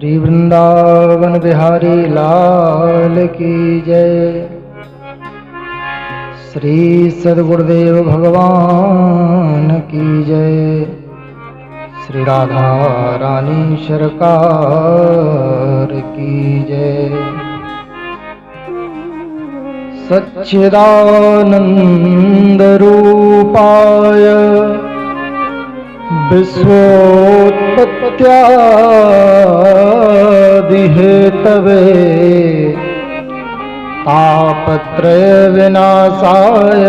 श्री वृंदावन बिहारी लाल की जय। श्री सद्गुरुदेव भगवान की जय। श्री राधा रानी सरकार की जय। सच्चिदानंद रूपाय विश्वोत्पत्त्यादि हेतवे तापत्रय विनाशाय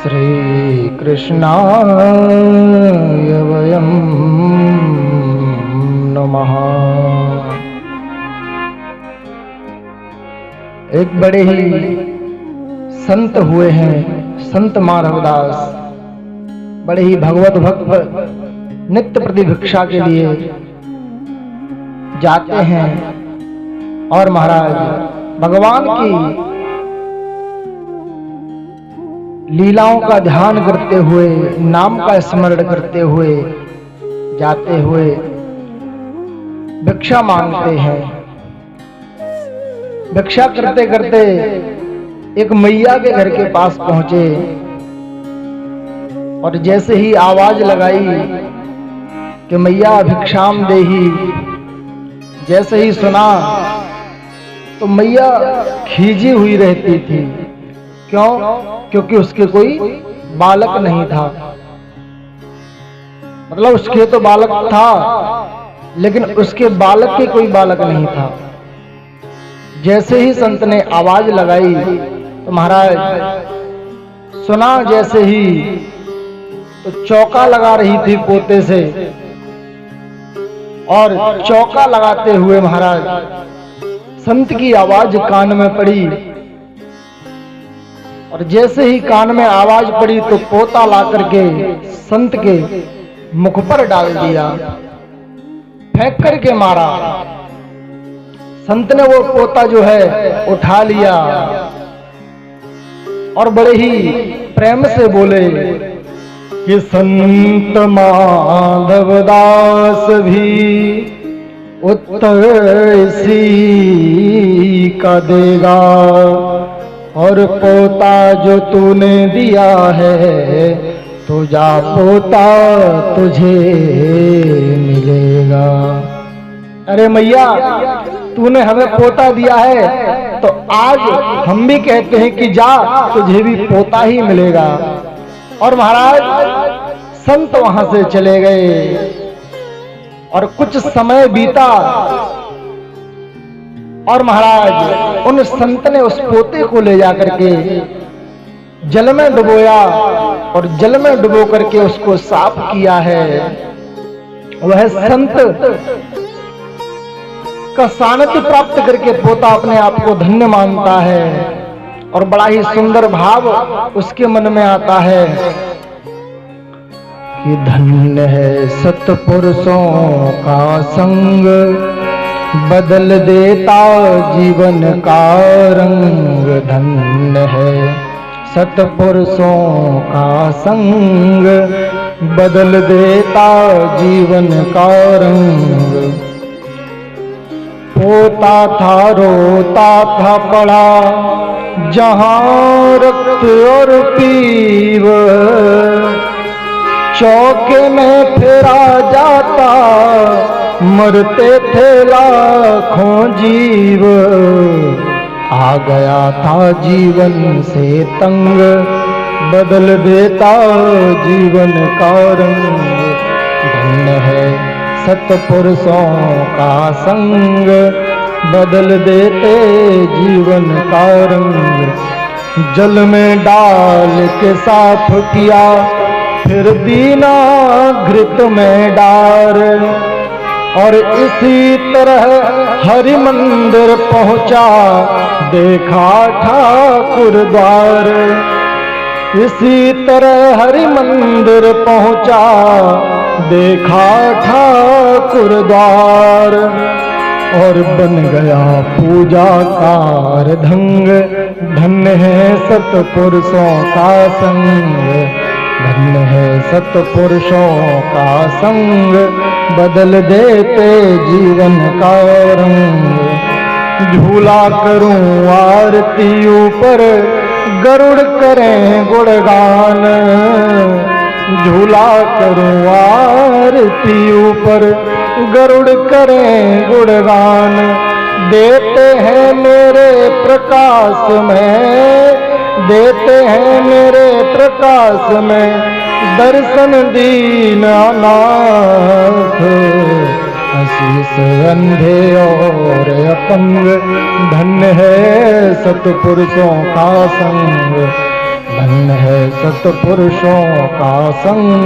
श्री कृष्णाय वयं नमः। एक बड़े ही संत हुए हैं, संत माधवदास। बड़े ही भगवत भक्त नित्य प्रति भिक्षा के लिए जाते हैं और महाराज भगवान की लीलाओं का ध्यान करते हुए, नाम का स्मरण करते हुए, जाते हुए भिक्षा मांगते हैं। भिक्षा करते करते एक मैया के घर के पास पहुंचे और जैसे ही आवाज लगाई कि मैया भिक्षाम देही, जैसे ही सुना तो मैया खींची हुई रहती थी। क्यों? क्योंकि उसके कोई बालक नहीं था। मतलब उसके तो बालक था, लेकिन उसके बालक के कोई बालक नहीं था। जैसे ही संत ने आवाज लगाई तो महाराज सुना, जैसे ही तो चौका लगा रही थी पोते से, और चौका लगाते हुए महाराज संत की आवाज कान में पड़ी, और जैसे ही कान में आवाज पड़ी तो पोता ला करके संत के मुख पर डाल दिया, फेंक करके मारा। संत ने वो पोता जो है उठा लिया और बड़े ही प्रेम से बोले कि संत माधवदास भी उत्तर इसी का देगा, और पोता जो तूने दिया है तो जा पोता तुझे मिलेगा। अरे मैया, तूने हमें पोता दिया है तो आज हम भी कहते हैं कि जा तुझे भी पोता ही मिलेगा। और महाराज संत वहां से चले गए और कुछ समय बीता और महाराज उन संत ने उस पोते को ले जाकर के जल में डुबोया और जल में डुबो करके उसको साफ किया है। वह संत का सानिध्य प्राप्त करके पोता अपने आप को धन्य मानता है और बड़ा ही सुंदर भाव उसके मन में आता है कि धन्य है सत्पुरुषों का संग, बदल देता जीवन का रंग। धन्य है सत्पुरुषों का संग, बदल देता जीवन का रंग। पोता था रोता था पड़ा जहां रक्त और पीव, चौके में फेरा जाता मरते थे लाखों जीव। आ गया था जीवन से तंग, बदल देता जीवन का रंग। धन्य है सत्पुरुषों का संग, बदल देते जीवन का रंग। जल में डाल के साफ किया, फिर दीना घृत में डार, और इसी तरह हरि मंदिर पहुंचा देखा ठाकुर द्वार। इसी तरह हरि मंदिर पहुंचा देखा ठाकुर द्वार, और बन गया पूजा कार ढंग। धन्य है सत्पुरुषों का संग, धन्य है सत्पुरुषों का संग, बदल देते जीवन का रंग। झूला करूं आरती ऊपर, गरुड़ करें गुणगान। झूला करूं आरती ऊपर, गरुड़ करें गुणगान। देते हैं मेरे प्रकाश में, देते हैं मेरे प्रकाश में दर्शन दीनानाथ। आशीष अंधे और अपंग, धन्य है सत्पुरुषों का संग। धन्य है सत्पुरुषों का संग,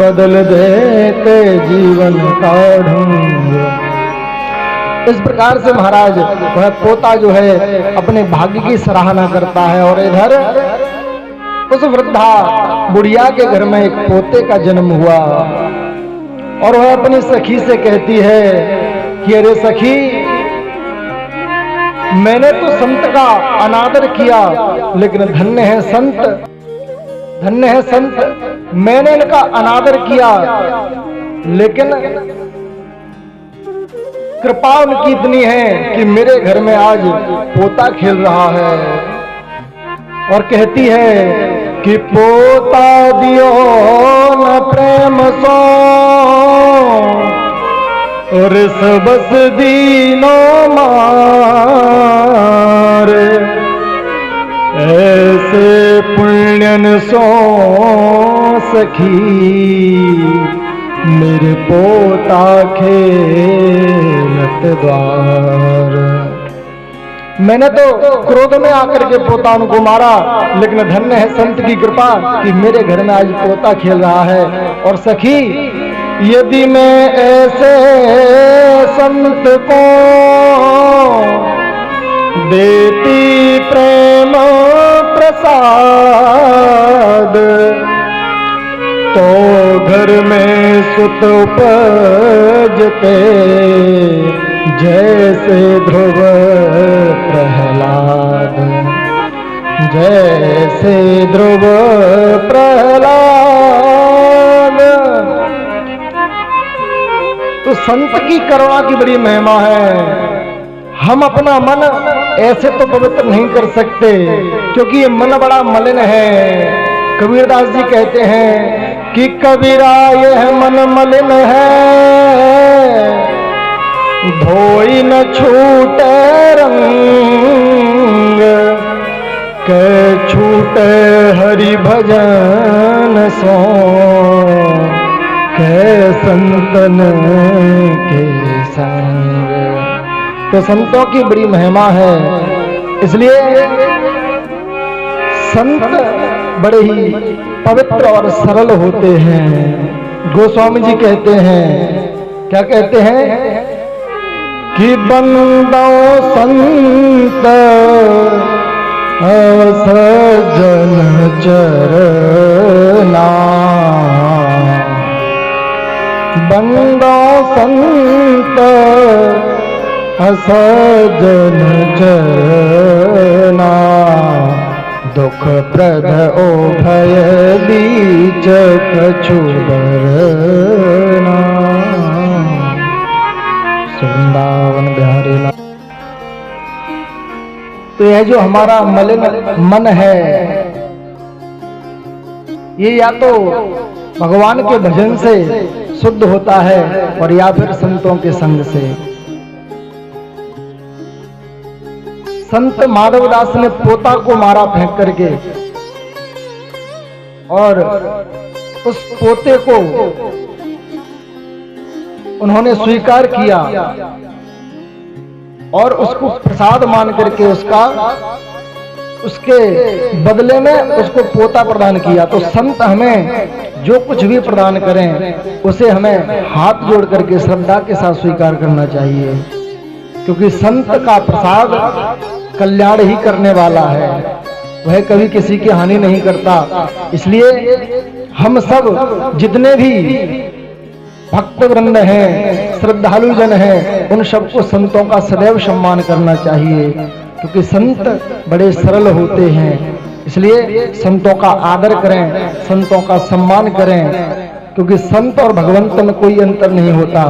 बदल देते जीवन का ढंग। इस प्रकार से महाराज वह पोता जो है अपने भाग्य की सराहना करता है। और इधर उस वृद्धा बुढ़िया के घर में एक पोते का जन्म हुआ और वह अपनी सखी से कहती है कि अरे सखी, मैंने तो संत का अनादर किया, लेकिन धन्य है संत, धन्य है संत, मैंने इनका अनादर किया, लेकिन कृपा उनकी इतनी है कि मेरे घर में आज पोता खेल रहा है। और कहती है कि पोता दियो न प्रेम सो, और सबस दीनो मार। ऐसे पुण्यन सो सखी, मेरे पोता खेलत द्वार। मैंने तो क्रोध में आकर के पोता उनको मारा, लेकिन धन्य है संत की कृपा कि मेरे घर में आज पोता खेल रहा है। और सखी, यदि मैं ऐसे संत को देती प्रेम प्रसाद, तो घर में सुत उपजते जैसे ध्रुव प्रहलाद, जैसे ध्रुव प्रहलाद। तो संत की करुणा की बड़ी महिमा है। हम अपना मन ऐसे तो पवित्र नहीं कर सकते, क्योंकि ये मन बड़ा मलिन है। कबीरदास जी कहते हैं कि कबीरा यह मन मलिन है, धोई न छूटे रंग। के छूटे हरि भजन सो, के संतन के संग। तो संतों की बड़ी महिमा है, इसलिए संत बड़े ही पवित्र और सरल होते हैं। गोस्वामी जी कहते हैं, क्या कहते हैं कि बंदो संत सज्जन चरना, बंदो संत सज्जन चरना। दुख प्रद ओ भय बीच कछु डरना। वृंदावन बिहारी लाल। तो यह जो हमारा मलिन मन है, ये या तो भगवान के भजन से शुद्ध होता है और या फिर संतों के संग से। संत माधवदास ने पोता को मारा फेंक करके, और उस पोते को उन्होंने स्वीकार किया और उसको प्रसाद मान करके उसके बदले में उसको पोता प्रदान किया। तो संत हमें जो कुछ भी प्रदान करें उसे हमें हाथ जोड़ करके श्रद्धा के साथ स्वीकार करना चाहिए, क्योंकि संत का प्रसाद कल्याण ही करने वाला है, वह कभी किसी की हानि नहीं करता। इसलिए हम सब जितने भी भक्त वृंद हैं, श्रद्धालु जन हैं, उन सबको संतों का सदैव सम्मान करना चाहिए, क्योंकि संत बड़े सरल होते हैं इसलिए संतों का आदर करें, संतों का सम्मान करें, क्योंकि संत और भगवंत में कोई अंतर नहीं होता।